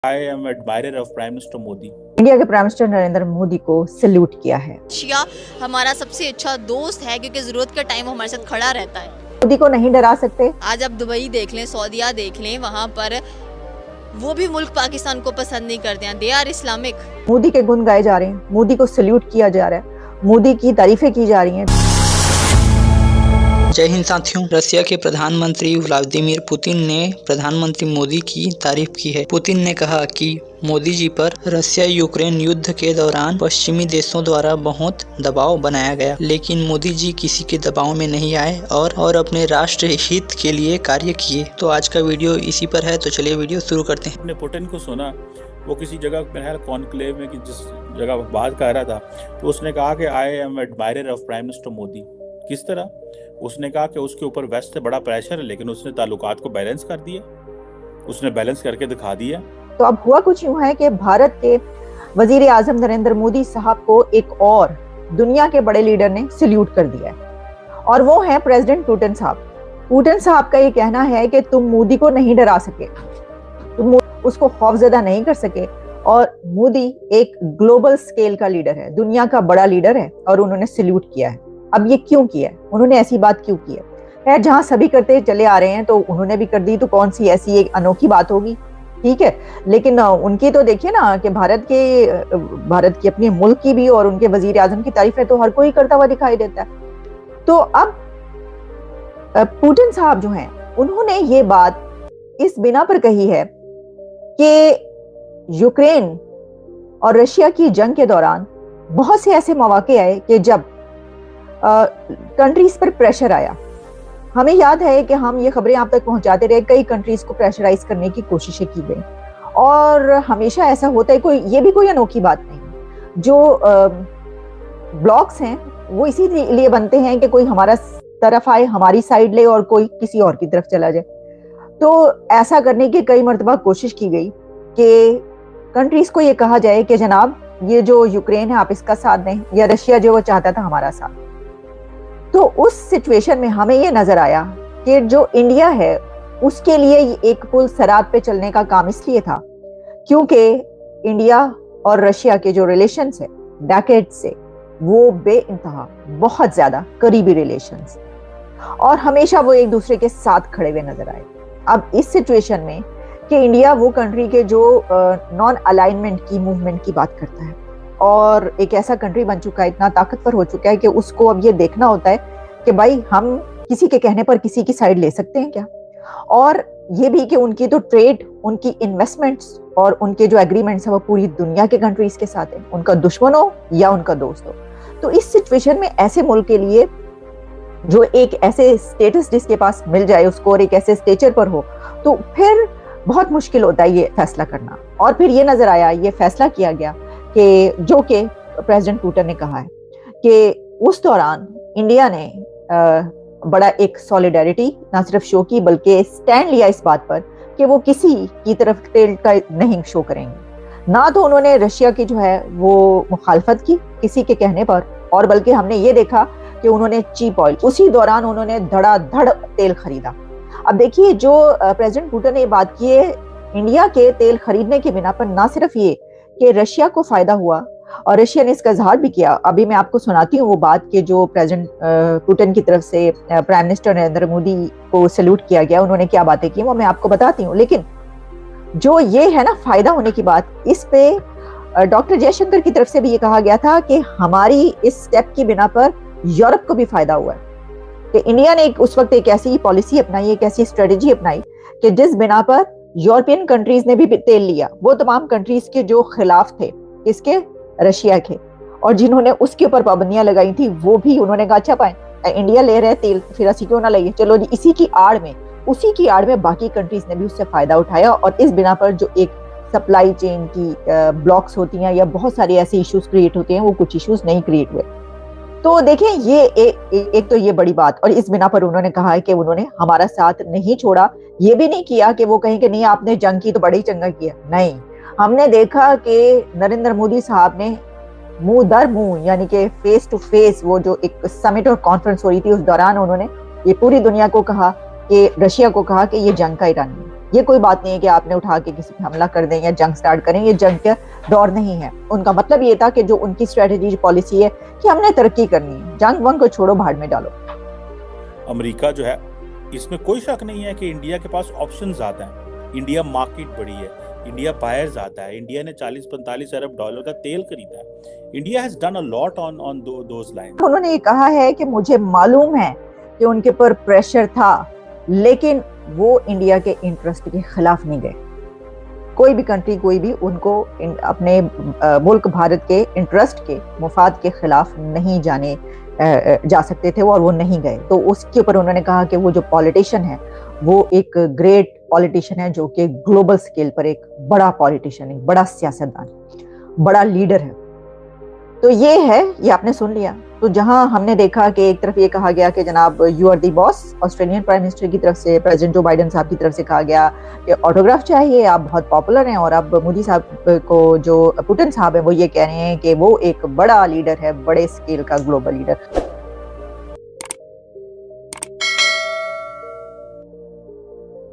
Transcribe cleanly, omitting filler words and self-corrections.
I am admirer of Prime Minister Modi. India के prime minister Narendra Modi को salute किया है। रशिया हमारा सबसे अच्छा दोस्त है क्योंकि जरूरत के टाइम हमारे साथ खड़ा रहता है। मोदी को नहीं डरा सकते। आज आप दुबई देख लें, सऊदीया देख लें, वहाँ पर वो भी मुल्क पाकिस्तान को पसंद नहीं करते हैं। They are Islamic. मोदी के गुण गाए जा रहे हैं, मोदी को सैल्यूट किया जा रहा है, मोदी की तारीफें की जा रही हैं। जय हिंद साथियों। रशिया के प्रधानमंत्री व्लादिमीर पुतिन ने प्रधानमंत्री मोदी की तारीफ की है। पुतिन ने कहा कि मोदी जी पर रशिया यूक्रेन युद्ध के दौरान पश्चिमी देशों द्वारा बहुत दबाव बनाया गया, लेकिन मोदी जी किसी के दबाव में नहीं आए और अपने राष्ट्र हित के लिए कार्य किए। तो आज का वीडियो इसी पर है, तो चलिए वीडियो शुरू करते हैं। अपने पुतिन को सुना, वो किसी जगह मेरे कॉन्क्लेव में कि जिस जगह बात कर रहा था, तो उसने कहा कि I am admirer of prime minister Modi. किस तरह? उसने कहा कि उसके ऊपर वेस्ट से बड़ा प्रेशर है, लेकिन उसने ताल्लुकात को बैलेंस कर दिया, उसने बैलेंस करके दिखा दिया। तो अब हुआ कुछ यूं है कि भारत के वजीर आजम नरेंद्र मोदी साहब को एक और दुनिया के बड़े लीडर ने सैल्यूट कर दिया है, और वो है प्रेसिडेंट पुतिन साहब। पुतिन साहब का ये कहना है कि तुम मोदी को नहीं डरा सके, तुम उसको खौफजदा नहीं कर सके, और मोदी एक ग्लोबल स्केल का लीडर है, दुनिया का बड़ा लीडर है, और उन्होंने सैल्यूट किया है। अब ये क्यों किया है, उन्होंने ऐसी बात क्यों की है? जहां सभी करते चले आ रहे हैं तो उन्होंने भी कर दी, तो कौन सी ऐसी एक अनोखी बात होगी? ठीक है, लेकिन उनकी तो देखिए ना कि भारत की अपने मुल्क की भी और उनके वजीर आजम की तारीफ है तो हर कोई करता हुआ दिखाई देता है। तो अब पुतिन साहब जो हैं, उन्होंने ये बात इस बिना पर कही है कि यूक्रेन और रशिया की जंग के दौरान बहुत से ऐसे मौके आए कि जब कंट्रीज पर प्रेशर आया। हमें याद है कि हम ये खबरें आप तक पहुंचाते रहे, कई कंट्रीज को प्रेशराइज करने की कोशिशें की गई, और हमेशा ऐसा होता है। ये भी कोई अनोखी बात नहीं। जो ब्लॉक्स हैं वो इसीलिए बनते हैं कि कोई हमारा तरफ आए, हमारी साइड ले, और कोई किसी और की तरफ चला जाए। तो ऐसा करने की कई मर्तबा कोशिश की गई कि कंट्रीज को ये कहा जाए कि जनाब ये जो यूक्रेन है आप इसका साथ दें, या रशिया जो वो चाहता था हमारा साथ। तो उस सिचुएशन में हमें ये नजर आया कि जो इंडिया है उसके लिए एक पुल सरात पे चलने का काम इसलिए था क्योंकि इंडिया और रशिया के जो रिलेशंस है डेकेड्स से, वो बेइंतहा बहुत ज्यादा करीबी रिलेशंस, और हमेशा वो एक दूसरे के साथ खड़े हुए नजर आए। अब इस सिचुएशन में कि इंडिया वो कंट्री के जो नॉन अलाइनमेंट की मूवमेंट की बात करता है, और एक ऐसा कंट्री बन चुका है, इतना ताकतवर हो चुका है कि उसको अब ये देखना होता है कि भाई हम किसी के कहने पर किसी की साइड ले सकते हैं क्या, और ये भी कि उनकी तो ट्रेड, उनकी इन्वेस्टमेंट्स और उनके जो एग्रीमेंट्स है वो पूरी दुनिया के कंट्रीज के साथ है, उनका दुश्मन हो या उनका दोस्त हो। तो इस सिचुएशन में ऐसे मुल्क के लिए जो एक ऐसे स्टेटस जिसके पास मिल जाए उसको, और एक ऐसे स्टेचर पर हो, तो फिर बहुत मुश्किल होता है ये फैसला करना। और फिर ये नजर आया, ये फैसला किया गया कि जो कि प्रेसिडेंट पुतिन ने कहा है कि उस दौरान इंडिया ने बड़ा एक सॉलिडारिटी ना सिर्फ शो की, बल्कि स्टैंड लिया इस बात पर कि वो किसी की तरफ तेल का नहीं शो करेंगे। ना तो उन्होंने रशिया की जो है वो मुखालफत की किसी के कहने पर, और बल्कि हमने ये देखा कि उन्होंने चीप ऑयल, उसी दौरान उन्होंने धड़ाधड़ तेल खरीदा। अब देखिए, जो प्रेसिडेंट पुतिन ने बात की है, इंडिया के तेल खरीदने के बिना पर ना सिर्फ ये कि रशिया को फायदा हुआ, और रशिया ने इसका इजहार भी किया। अभी मैं आपको सुनाती हूँ वो बात कि जो प्रेसिडेंट पुतिन की तरफ से प्राइम मिनिस्टर नरेंद्र मोदी को सैल्यूट किया गया, उन्होंने क्या बातें की वो मैं आपको बताती हूँ। लेकिन जो ये है ना फायदा होने की बात, इस पे डॉक्टर जयशंकर की तरफ से भी ये कहा गया था कि हमारी इस स्टेप की बिना पर यूरोप को भी फायदा हुआ है, कि इंडिया ने उस वक्त एक ऐसी पॉलिसी अपनाई, एक ऐसी स्ट्रेटेजी अपनाई कि जिस बिना पर यूरोपियन कंट्रीज ने भी तेल लिया। वो तमाम कंट्रीज के जो खिलाफ थे इसके, रशिया के, और जिन्होंने उसके ऊपर पाबंदियां लगाई थी, वो भी उन्होंने कहा अच्छा पाए इंडिया ले रहे तेल, फिर असी क्यों ना लइए, चलो जी। उसी की आड़ में बाकी कंट्रीज ने भी उससे फायदा उठाया, और इस बिना पर जो एक सप्लाई चेन की ब्लॉक्स होती हैं या बहुत सारे ऐसे इश्यूज क्रिएट होते हैं, वो कुछ इश्यूज नहीं क्रिएट हुए। तो देखें, ये एक तो ये बड़ी बात, और इस बिना पर उन्होंने कहा है कि उन्होंने हमारा साथ नहीं छोड़ा। ये भी नहीं किया कि वो कहें कि नहीं आपने जंग की तो बड़ा ही चंगा किया, नहीं। हमने देखा कि नरेंद्र मोदी साहब ने मुंह दर मुंह, यानी कि फेस टू फेस, वो जो एक समिट और कॉन्फ्रेंस हो रही थी उस दौरान उन्होंने ये पूरी दुनिया को कहा कि रशिया को कहा कि ये जंग का इरादा नहीं, ये कोई बात नहीं है कि आपने उठा के किसी पे हमला कर दें या जंग स्टार्ट करें, ये जंग का दौर नहीं है। उनका मतलब ये था कि जो उनकी स्ट्रेटेजी पॉलिसी है कि हमने तरक्की करनी है, जंग वंग को छोड़ो, भाड़ में डालो। अमेरिका जो है, इसमें कोई शक नहीं है कि इंडिया के पास ऑप्शन ज्यादा है, इंडिया मार्केट बड़ी है, इंडिया बायर ज्यादा है, इंडिया ने 40-45 अरब डॉलर का तेल खरीदा है। India has done a lot on those lines. उन्होंने ये कहा है कि मुझे मालूम है कि उनके पर प्रेशर था, लेकिन वो इंडिया के इंटरेस्ट के खिलाफ नहीं गए। कोई भी कंट्री, कोई भी उनको अपने मुल्क भारत के इंटरेस्ट के मुफाद के खिलाफ नहीं जाने जा सकते थे और वो नहीं गए। तो उसके ऊपर उन्होंने कहा कि वो जो पॉलिटिशियन है वो एक ग्रेट पॉलिटिशियन है, जो कि ग्लोबल स्केल पर एक बड़ा पॉलिटिशियन है, बड़ा सियासतदान, बड़ा लीडर है। तो ये है, ये आपने सुन लिया। तो जहां हमने देखा कि एक तरफ ये कहा गया कि जनाब you are the boss, Australian prime minister की तरफ से, प्रेसिडेंट जो बाइडेन साहब की तरफ से कहा गया कि ऑटोग्राफ चाहिए, आप बहुत पॉपुलर हैं। और अब मोदी साहब को, जो पुतिन साहब है, वो ये कह रहे हैं कि वो एक बड़ा लीडर है, बड़े स्केल का ग्लोबल लीडर।